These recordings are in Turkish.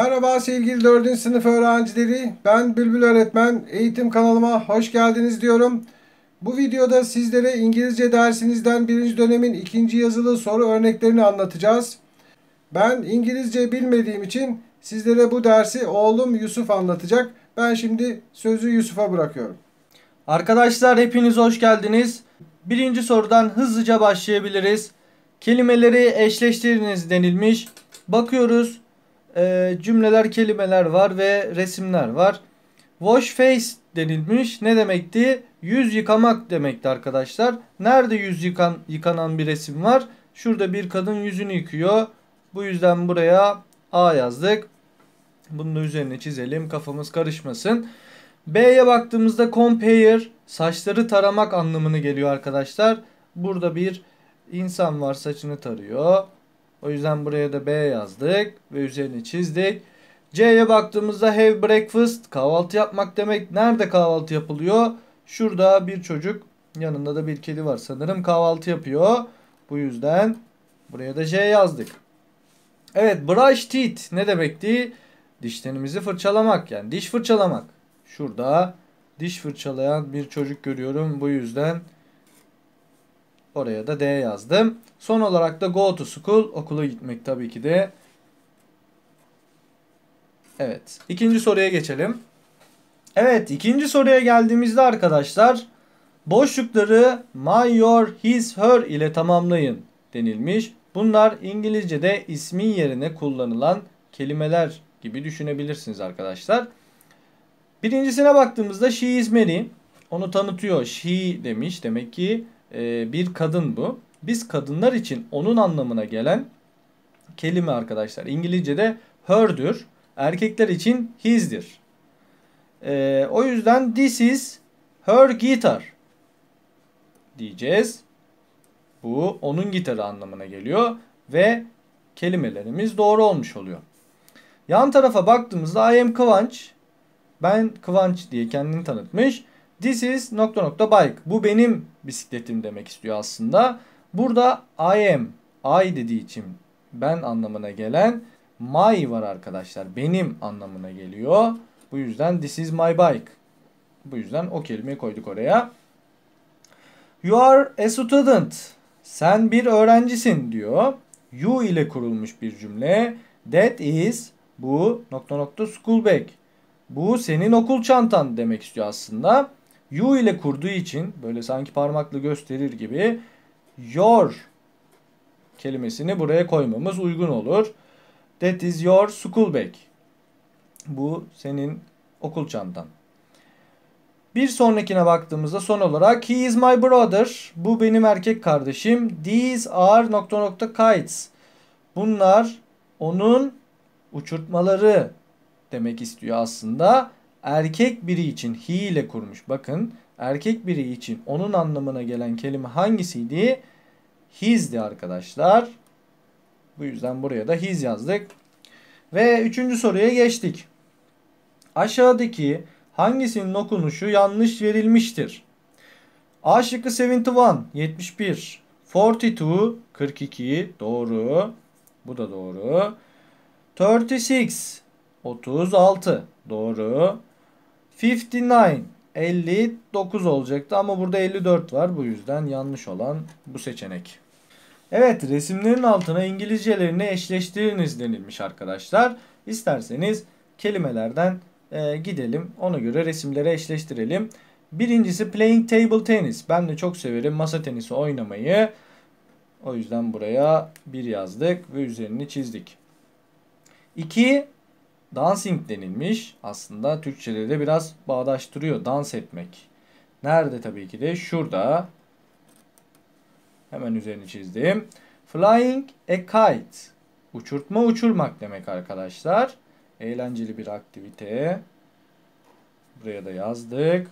Merhaba sevgili 4. sınıf öğrencileri. Ben Bülbül Öğretmen. Eğitim kanalıma hoş geldiniz diyorum. Bu videoda sizlere İngilizce dersinizden birinci dönemin ikinci yazılı soru örneklerini anlatacağız. Ben İngilizce bilmediğim için sizlere bu dersi oğlum Yusuf anlatacak. Ben şimdi sözü Yusuf'a bırakıyorum. Arkadaşlar hepiniz hoş geldiniz. Birinci sorudan hızlıca başlayabiliriz. Kelimeleri eşleştiriniz denilmiş. Bakıyoruz. Cümleler, kelimeler var ve resimler var. Wash face denilmiş. Ne demekti? Yüz yıkamak demekti arkadaşlar. Nerede yıkanan bir resim var? Şurada bir kadın yüzünü yıkıyor. Bu yüzden buraya A yazdık. Bunu da üzerine çizelim. Kafamız karışmasın. B'ye baktığımızda compare, saçları taramak anlamını geliyor arkadaşlar. Burada bir insan var, saçını tarıyor. O yüzden buraya da B yazdık ve üzerine çizdik. C'ye baktığımızda have breakfast, kahvaltı yapmak demek. Nerede kahvaltı yapılıyor? Şurada bir çocuk, yanında da bir kedi var sanırım, kahvaltı yapıyor. Bu yüzden buraya da C yazdık. Evet, brush teeth ne demekti? Dişlerimizi fırçalamak, yani diş fırçalamak. Şurada diş fırçalayan bir çocuk görüyorum. Bu yüzden oraya da D yazdım. Son olarak da go to school, okula gitmek tabii ki de. Evet, ikinci soruya geçelim. Evet, ikinci soruya geldiğimizde arkadaşlar boşlukları my, your, his, her ile tamamlayın denilmiş. Bunlar İngilizce'de ismin yerine kullanılan kelimeler gibi düşünebilirsiniz arkadaşlar. Birincisine baktığımızda she is Mary. Onu tanıtıyor. She demiş. Demek ki bir kadın bu. Biz kadınlar için onun anlamına gelen kelime arkadaşlar İngilizce'de her'dür. Erkekler için his'dir. O yüzden this is her guitar diyeceğiz. Bu onun gitarı anlamına geliyor ve kelimelerimiz doğru olmuş oluyor. Yan tarafa baktığımızda I am Kıvanç. Ben Kıvanç diye kendini tanıtmış. This is nokta nokta bike. Bu benim bisikletim demek istiyor aslında. Burada I am, I dediği için ben anlamına gelen my var arkadaşlar. Benim anlamına geliyor. Bu yüzden this is my bike. Bu yüzden o kelimeyi koyduk oraya. You are a student. Sen bir öğrencisin diyor. You ile kurulmuş bir cümle. That is, bu nokta nokta school bag. Bu senin okul çantan demek istiyor aslında. You ile kurduğu için böyle sanki parmakla gösterir gibi your kelimesini buraya koymamız uygun olur. That is your school bag. Bu senin okul çantan. Bir sonrakine baktığımızda son olarak he is my brother. Bu benim erkek kardeşim. These are nokta nokta kites. Bunlar onun uçurtmaları demek istiyor aslında. Erkek biri için he ile kurmuş. Bakın erkek biri için onun anlamına gelen kelime hangisiydi? His'di arkadaşlar. Bu yüzden buraya da his yazdık. Ve üçüncü soruya geçtik. Aşağıdaki hangisinin okunuşu yanlış verilmiştir? A şıkkı 71, 71. 42, 42. Doğru. Bu da doğru. 36, 36. Doğru. 59, 59 olacaktı ama burada 54 var. Bu yüzden yanlış olan bu seçenek. Evet, resimlerin altına İngilizcelerini eşleştiriniz denilmiş arkadaşlar. İsterseniz kelimelerden gidelim. Ona göre resimleri eşleştirelim. Birincisi playing table tennis. Ben de çok severim masa tenisi oynamayı. O yüzden buraya bir yazdık ve üzerini çizdik. 2. Dancing denilmiş. Aslında Türkçe'de de biraz bağdaştırıyor. Dans etmek. Nerede tabii ki de? Şurada. Hemen üzerini çizdim. Flying a kite. Uçurtma uçurmak demek arkadaşlar. Eğlenceli bir aktivite. Buraya da yazdık.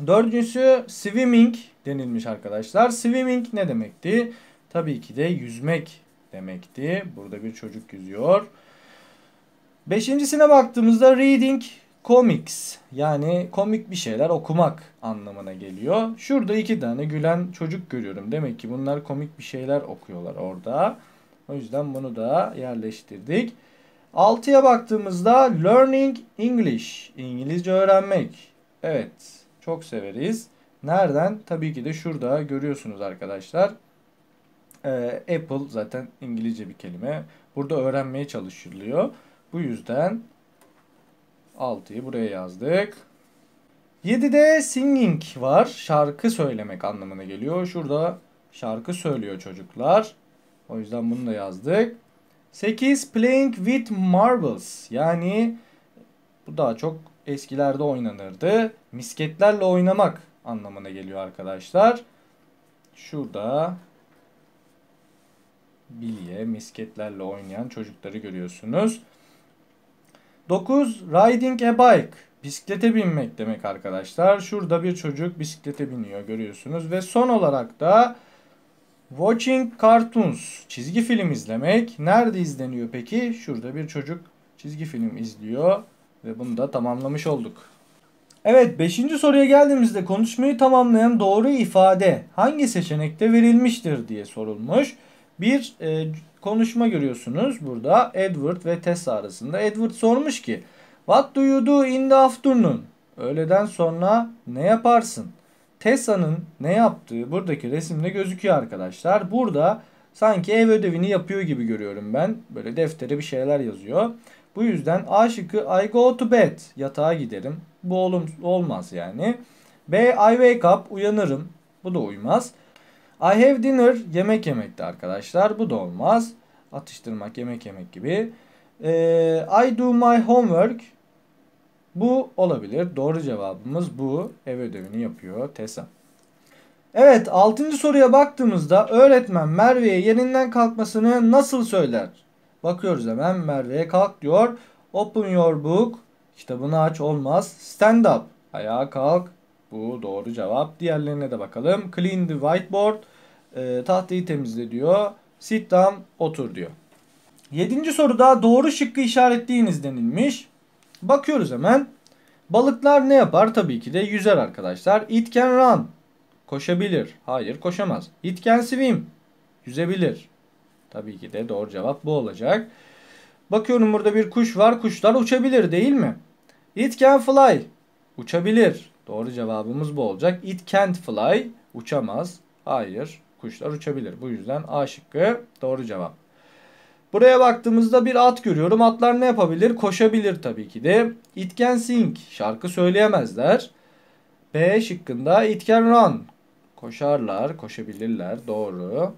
Dördüncüsü swimming denilmiş arkadaşlar. Swimming ne demekti? Tabii ki de yüzmek demekti. Burada bir çocuk yüzüyor. Beşincisine baktığımızda reading comics, yani komik bir şeyler okumak anlamına geliyor. Şurada iki tane gülen çocuk görüyorum. Demek ki bunlar komik bir şeyler okuyorlar orada. O yüzden bunu da yerleştirdik. 6'ya baktığımızda learning English. İngilizce öğrenmek. Evet, çok severiz. Nereden? Tabii ki de şurada görüyorsunuz arkadaşlar. Apple zaten İngilizce bir kelime. Burada öğrenmeye çalışılıyor. Bu yüzden 6'yı buraya yazdık. 7'de singing var. Şarkı söylemek anlamına geliyor. Şurada şarkı söylüyor çocuklar. O yüzden bunu da yazdık. 8 playing with marbles. Yani bu daha çok eskilerde oynanırdı. Misketlerle oynamak anlamına geliyor arkadaşlar. Şurada bilye, misketlerle oynayan çocukları görüyorsunuz. 9 riding a bike. Bisiklete binmek demek arkadaşlar. Şurada bir çocuk bisiklete biniyor görüyorsunuz. Ve son olarak da watching cartoons. Çizgi film izlemek. Nerede izleniyor peki? Şurada bir çocuk çizgi film izliyor. Ve bunu da tamamlamış olduk. Evet, 5. soruya geldiğimizde konuşmayı tamamlayan doğru ifade hangi seçenekte verilmiştir diye sorulmuş. Bir konuşma görüyorsunuz burada Edward ve Tessa arasında. Edward sormuş ki What do you do in the afternoon? Öğleden sonra ne yaparsın? Tessa'nın ne yaptığı buradaki resimde gözüküyor arkadaşlar. Burada sanki ev ödevini yapıyor gibi görüyorum ben. Böyle deftere bir şeyler yazıyor. Bu yüzden A şıkkı I go to bed. Yatağa giderim. Bu olmaz yani. B I wake up. Uyanırım. Bu da uymaz. I have dinner. Yemek yemekti arkadaşlar. Bu da olmaz. Atıştırmak, yemek yemek gibi. I do my homework. Bu olabilir. Doğru cevabımız bu. Ev ödevini yapıyor Tessa. Evet, 6. soruya baktığımızda öğretmen Merve'ye yerinden kalkmasını nasıl söyler? Bakıyoruz hemen. Merve'ye kalk diyor. Open your book. Kitabını aç, olmaz. Stand up. Ayağa kalk. Bu doğru cevap. Diğerlerine de bakalım. Clean the whiteboard. Tahtayı temizle diyor. Sit down. Otur diyor. 7. soruda doğru şıkkı işaretleyiniz denilmiş. Bakıyoruz hemen. Balıklar ne yapar? Tabii ki de yüzer arkadaşlar. It can run. Koşabilir. Hayır, koşamaz. It can swim. Yüzebilir. Tabii ki de doğru cevap bu olacak. Bakıyorum burada bir kuş var. Kuşlar uçabilir değil mi? It can fly. Uçabilir. Doğru cevabımız bu olacak. It can't fly. Uçamaz. Hayır. Kuşlar uçabilir. Bu yüzden A şıkkı doğru cevap. Buraya baktığımızda bir at görüyorum. Atlar ne yapabilir? Koşabilir tabii ki de. It can sing. Şarkı söyleyemezler. B şıkkında it can run. Koşarlar, koşabilirler. Doğru.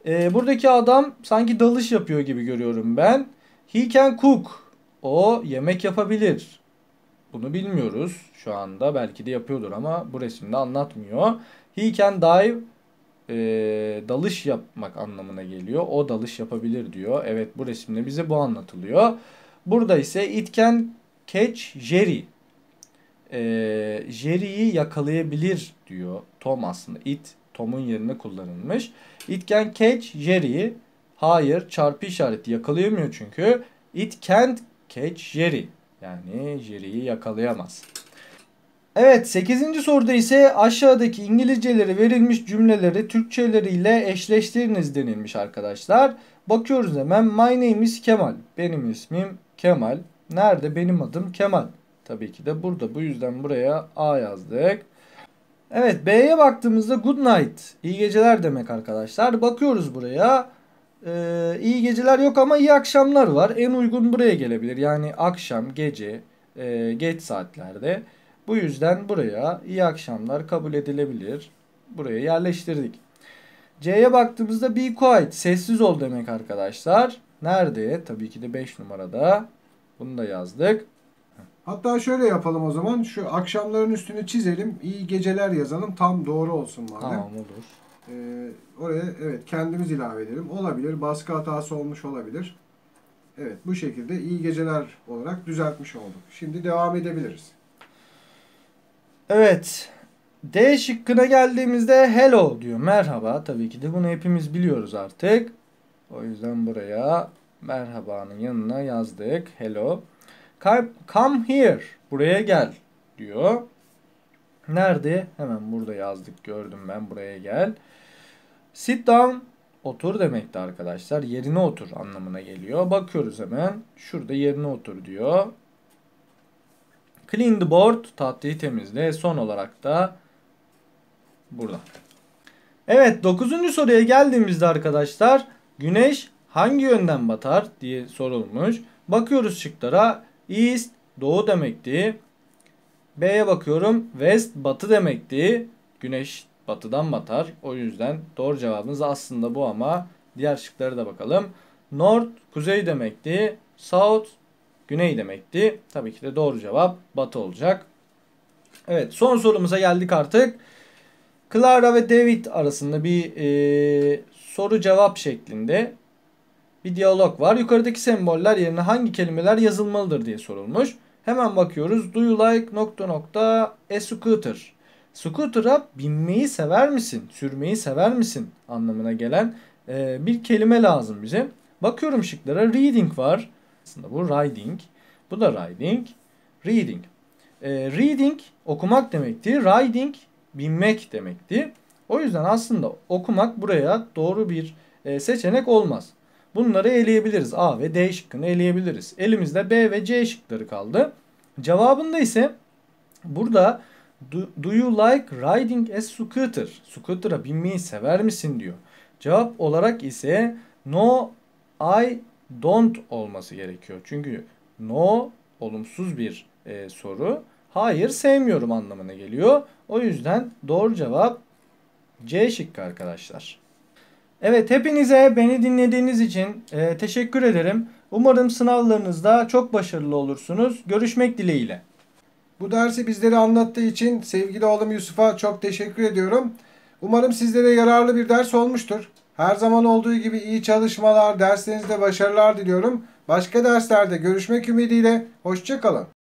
Buradaki adam sanki dalış yapıyor gibi görüyorum ben. He can cook. O yemek yapabilir. Bunu bilmiyoruz şu anda. Belki de yapıyordur ama bu resimde anlatmıyor. He can dive. Dalış yapmak anlamına geliyor. O dalış yapabilir diyor. Evet, bu resimde bize bu anlatılıyor. Burada ise it can catch Jerry. Jerry'yi yakalayabilir diyor Tom aslında. It Tom'un yerine kullanılmış. It can catch Jerry'yi. Hayır, çarpı işareti yakalayamıyor çünkü. It can't catch Jerry. Yani Jerry'yi yakalayamaz. Evet, 8. soruda ise aşağıdaki İngilizceleri verilmiş cümleleri Türkçeleriyle eşleştiriniz denilmiş arkadaşlar. Bakıyoruz hemen. My name is Kemal. Benim ismim Kemal. Nerede? Benim adım Kemal. Tabii ki de burada. Bu yüzden buraya A yazdık. Evet, B'ye baktığımızda good night. İyi geceler demek arkadaşlar. Bakıyoruz buraya. İyi geceler yok ama iyi akşamlar var. En uygun buraya gelebilir. Yani akşam, gece, geç saatlerde. Bu yüzden buraya iyi akşamlar kabul edilebilir. Buraya yerleştirdik. C'ye baktığımızda be quiet. Sessiz ol demek arkadaşlar. Nerede? Tabii ki de 5 numarada. Bunu da yazdık. Hatta şöyle yapalım o zaman. Şu akşamların üstünü çizelim. İyi geceler yazalım. Tam doğru olsun madem. Tamam, olur. Oraya evet kendimiz ilave edelim. Olabilir. Baskı hatası olmuş olabilir. Evet, bu şekilde iyi geceler olarak düzeltmiş olduk. Şimdi devam edebiliriz. Evet. D şıkkına geldiğimizde hello diyor. Merhaba. Tabii ki de bunu hepimiz biliyoruz artık. O yüzden buraya merhabanın yanına yazdık. Hello. Come here. Buraya gel diyor. Nerede? Hemen burada yazdık. Gördüm ben. Buraya gel. Sit down. otur demekti arkadaşlar. Yerine otur anlamına geliyor. Bakıyoruz hemen. Şurada yerine otur diyor. Clean the board, tahtayı temizle. Son olarak da burada. Evet, 9. soruya geldiğimizde arkadaşlar güneş hangi yönden batar diye sorulmuş. Bakıyoruz şıklara. East doğu demekti. B'ye bakıyorum. West batı demekti. Güneş batıdan batar. O yüzden doğru cevabımız aslında bu ama diğer şıklara da bakalım. North kuzey demekti. South güney demekti. Tabii ki de doğru cevap batı olacak. Evet, son sorumuza geldik artık. Clara ve David arasında bir soru cevap şeklinde bir diyalog var. Yukarıdaki semboller yerine hangi kelimeler yazılmalıdır diye sorulmuş. Hemen bakıyoruz. Do you like ... a scooter? Scooter'a binmeyi sever misin? Sürmeyi sever misin? Anlamına gelen bir kelime lazım bize. Bakıyorum şıklara. Reading var. Aslında bu riding. Bu da riding. Reading. Reading okumak demekti. Riding binmek demekti. O yüzden aslında okumak buraya doğru bir seçenek olmaz. Bunları eleyebiliriz. A ve D şıkkını eleyebiliriz. Elimizde B ve C şıkları kaldı. Cevabında ise burada do you like riding a scooter? Scooter'a binmeyi sever misin diyor. Cevap olarak ise no I don't olması gerekiyor. Çünkü no olumsuz bir soru. Hayır sevmiyorum anlamına geliyor. O yüzden doğru cevap C şıkkı arkadaşlar. Evet, hepinize beni dinlediğiniz için teşekkür ederim. Umarım sınavlarınızda çok başarılı olursunuz. Görüşmek dileğiyle. Bu dersi bizlere anlattığı için sevgili oğlum Yusuf'a çok teşekkür ediyorum. Umarım sizlere yararlı bir ders olmuştur. Her zaman olduğu gibi iyi çalışmalar, derslerinizde başarılar diliyorum. Başka derslerde görüşmek ümidiyle. Hoşça kalın.